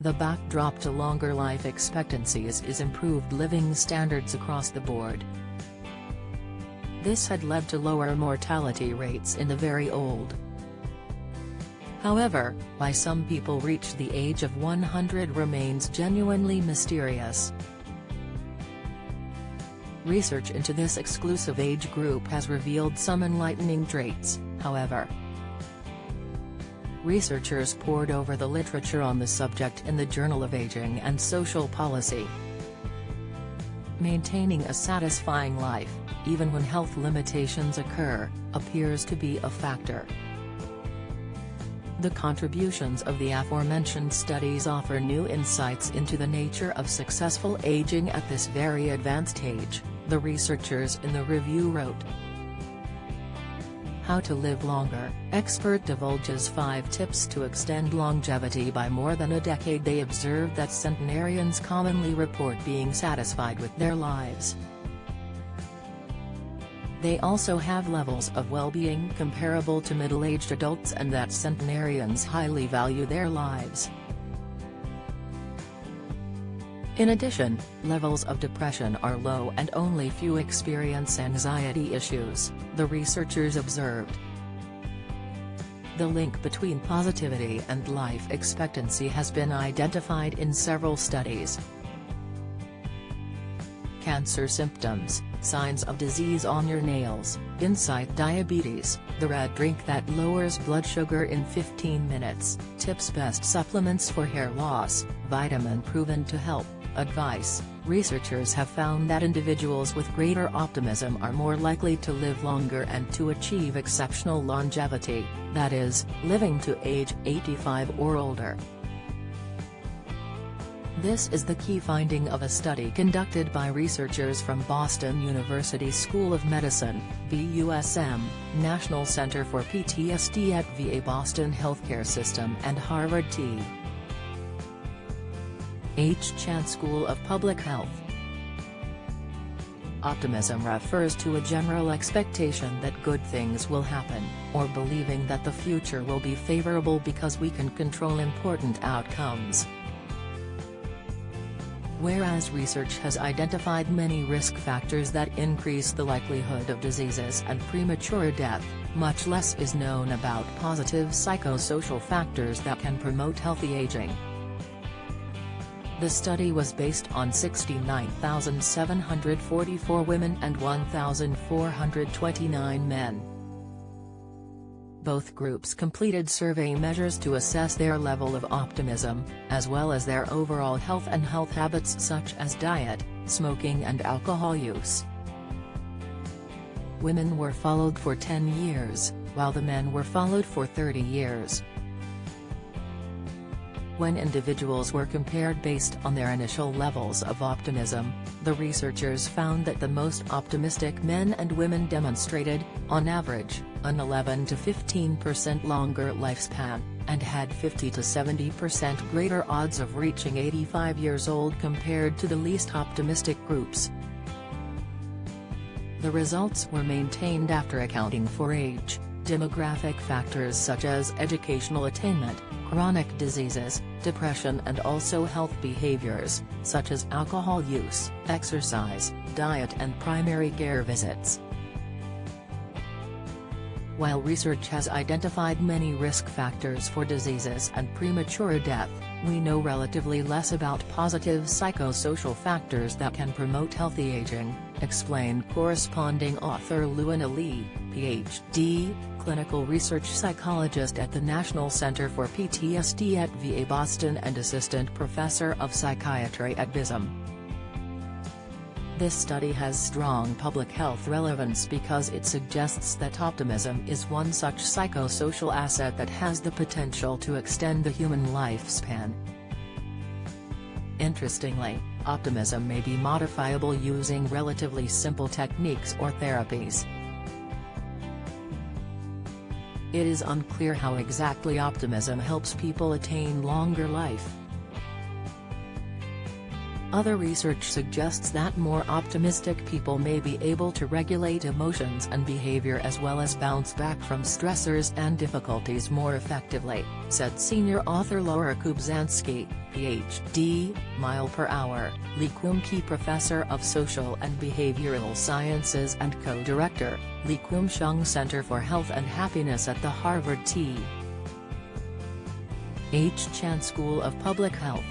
The backdrop to longer life expectancies is improved living standards across the board. This had led to lower mortality rates in the very old. However, why some people reach the age of 100 remains genuinely mysterious. Research into this exclusive age group has revealed some enlightening traits, however. Researchers pored over the literature on the subject in the Journal of Aging and Social Policy. Maintaining a satisfying life, even when health limitations occur, appears to be a factor. The contributions of the aforementioned studies offer new insights into the nature of successful aging at this very advanced age, the researchers in the review wrote. How to live longer, expert divulges 5 tips to extend longevity by more than a decade. They observed that centenarians commonly report being satisfied with their lives. They also have levels of well-being comparable to middle-aged adults and that centenarians highly value their lives. In addition, levels of depression are low and only few experience anxiety issues, the researchers observed. The link between positivity and life expectancy has been identified in several studies. Cancer symptoms, signs of disease on your nails, insight diabetes, the red drink that lowers blood sugar in 15 minutes, tips best supplements for hair loss, vitamin proven to help, advice. Researchers have found that individuals with greater optimism are more likely to live longer and to achieve exceptional longevity, that is, living to age 85 or older. This is the key finding of a study conducted by researchers from Boston University School of Medicine, BUSM, National Center for PTSD at VA Boston Healthcare System and Harvard T. H. Chan School of Public Health. Optimism refers to a general expectation that good things will happen, or believing that the future will be favorable because we can control important outcomes. Whereas research has identified many risk factors that increase the likelihood of diseases and premature death, much less is known about positive psychosocial factors that can promote healthy aging. The study was based on 69,744 women and 1,429 men. Both groups completed survey measures to assess their level of optimism, as well as their overall health and health habits such as diet, smoking and alcohol use. Women were followed for 10 years, while the men were followed for 30 years. When individuals were compared based on their initial levels of optimism, the researchers found that the most optimistic men and women demonstrated, on average, an 11 to 15% longer lifespan, and had 50 to 70% greater odds of reaching 85 years old compared to the least optimistic groups. The results were maintained after accounting for age, demographic factors such as educational attainment, chronic diseases, depression and also health behaviors, such as alcohol use, exercise, diet and primary care visits. While research has identified many risk factors for diseases and premature death, we know relatively less about positive psychosocial factors that can promote healthy aging, explained corresponding author Luana Lee, Ph.D., clinical research psychologist at the National Center for PTSD at VA Boston and assistant professor of psychiatry at BISM. This study has strong public health relevance because it suggests that optimism is one such psychosocial asset that has the potential to extend the human lifespan. Interestingly, optimism may be modifiable using relatively simple techniques or therapies. It is unclear how exactly optimism helps people attain longer life. Other research suggests that more optimistic people may be able to regulate emotions and behavior as well as bounce back from stressors and difficulties more effectively, said senior author Laura Kubzansky, Ph.D., mile-per-hour, Lee Kum Kee Professor of Social and Behavioral Sciences and co-director, Lee Kum Shung Center for Health and Happiness at the Harvard T. H. Chan School of Public Health.